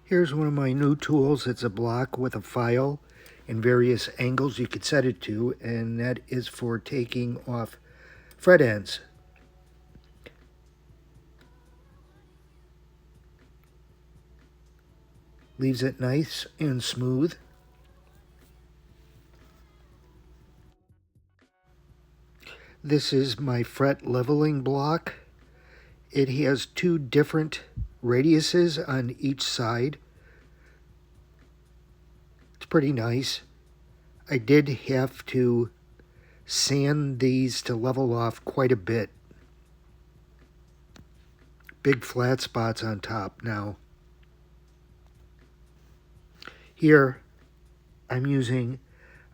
Here's one of my new tools. It's a block with a file and various angles you could set it to, and that is for taking off fret ends. Leaves it nice and smooth. This is my fret leveling block. It has two different radiuses on each side. It's pretty nice. I did have to sand these to level off quite a bit. Big flat spots on top now. Here, I'm using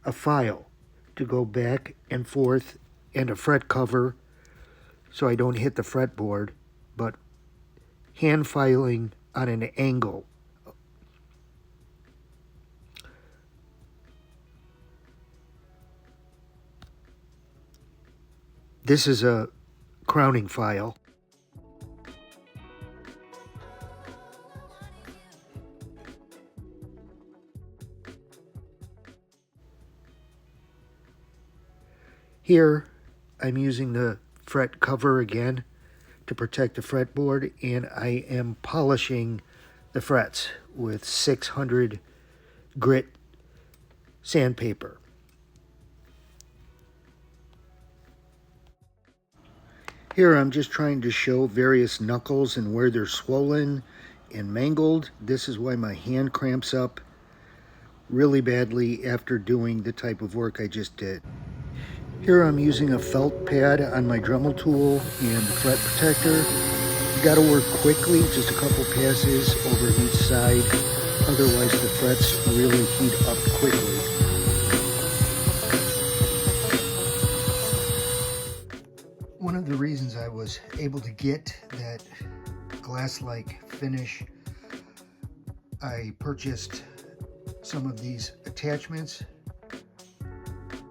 a file to go back and forth and a fret cover so I don't hit the fretboard, but hand filing on an angle. This is a crowning file. Here, I'm using the fret cover again to protect the fretboard, and I am polishing the frets with 600 grit sandpaper. Here I'm just trying to show various knuckles and where they're swollen and mangled. This is why my hand cramps up really badly after doing the type of work I just did. Here I'm using a felt pad on my Dremel tool and the fret protector. You gotta work quickly, just a couple passes over each side, otherwise the frets really heat up quickly. One of the reasons I was able to get that glass-like finish, I purchased some of these attachments.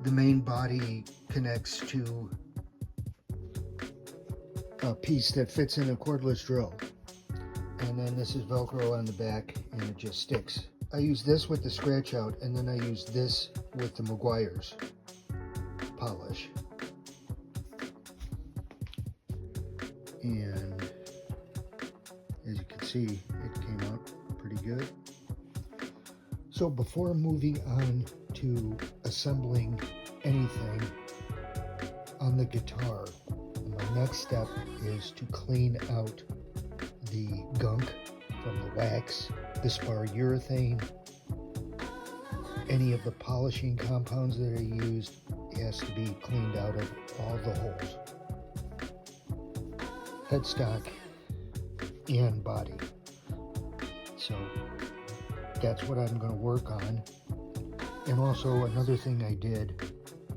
The main body connects to a piece that fits in a cordless drill, and then this is Velcro on the back and it just sticks. I use this with the scratch out, and then I use this with the Meguiar's polish. And as you can see, it came out pretty good. So before moving on to assembling anything on the guitar, my next step is to clean out the gunk from the wax, the spar urethane, any of the polishing compounds that I used has to be cleaned out of all the holes. Headstock and body. So that's what I'm going to work on. And also another thing I did,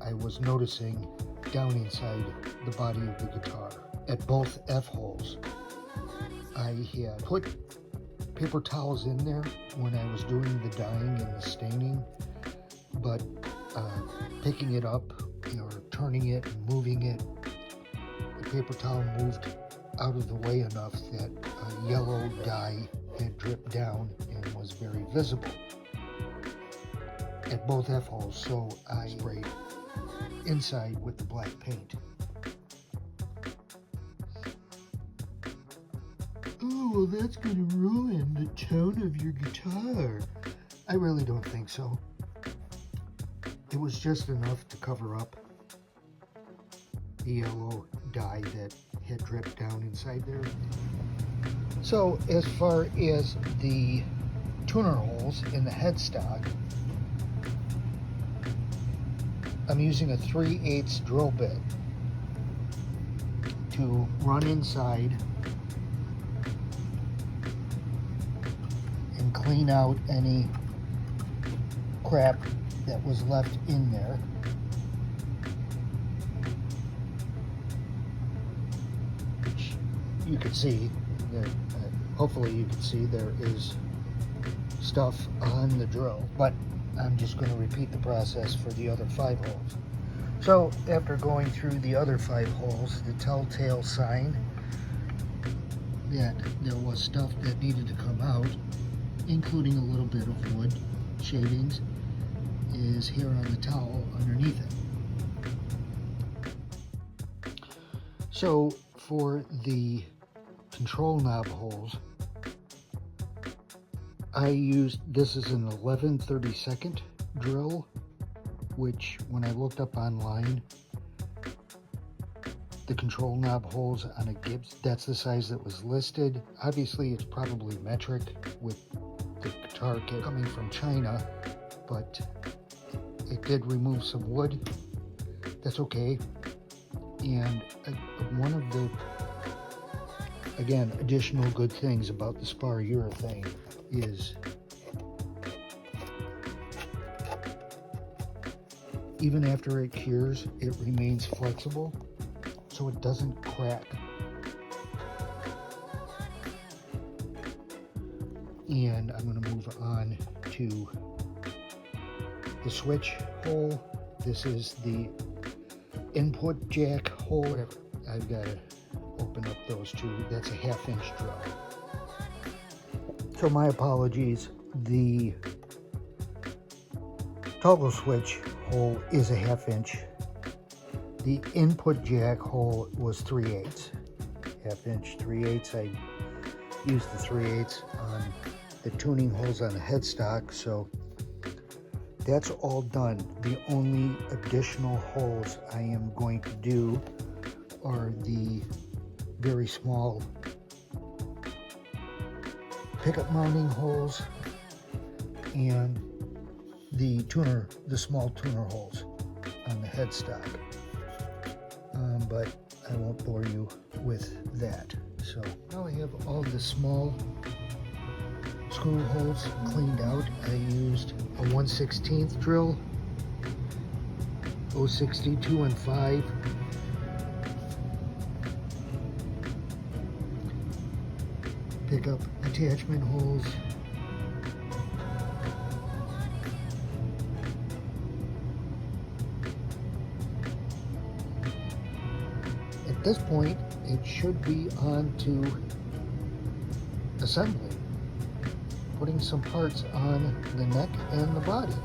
I was noticing down inside the body of the guitar at both F holes, I had put paper towels in there when I was doing the dyeing and the staining, but picking it up or turning it and moving it, the paper towel moved out of the way enough that yellow dye had dripped down and was very visible at both F holes, so I sprayed inside with the black paint. Oh, well, that's going to ruin the tone of your guitar. I really don't think so. It was just enough to cover up the yellow dye that had dripped down inside there. So as far as the tuner holes in the headstock, I'm using a 3/8 drill bit to run inside and clean out any crap that was left in there. Which you can see, that, hopefully you can see there is stuff on the drill, but I'm just going to repeat the process for the other 5 holes. So after going through the other 5 holes, the telltale sign that there was stuff that needed to come out including a little bit of wood shavings, is here on the towel underneath it. So for the control knob holes, I used, this is an 11/32 drill, which when I looked up online, the control knob holes on a Gibson, that's the size that was listed. Obviously it's probably metric with the guitar kit coming from China, but it did remove some wood. That's okay. And one of the, again, additional good things about the spar urethane is even after it cures, it remains flexible, so it doesn't crack. And I'm going to move on to the switch hole. This is the input jack hole. Whatever. I've got to open up those two. That's a 1/2 inch drill. So my apologies. The toggle switch hole is a 1/2 inch. The input jack hole was 3/8. 1/2 inch, 3/8. I used the 3/8 on the tuning holes on the headstock, so that's all done. The only additional holes I am going to do are the very small pickup mounting holes and the small tuner holes on the headstock. But I won't bore you with that. So now I have all the small screw holes cleaned out. I used a 1/16 drill, 0.60, 2 and 5. Pick up attachment holes. At this point, it should be on to assembly, putting some parts on the neck and the body.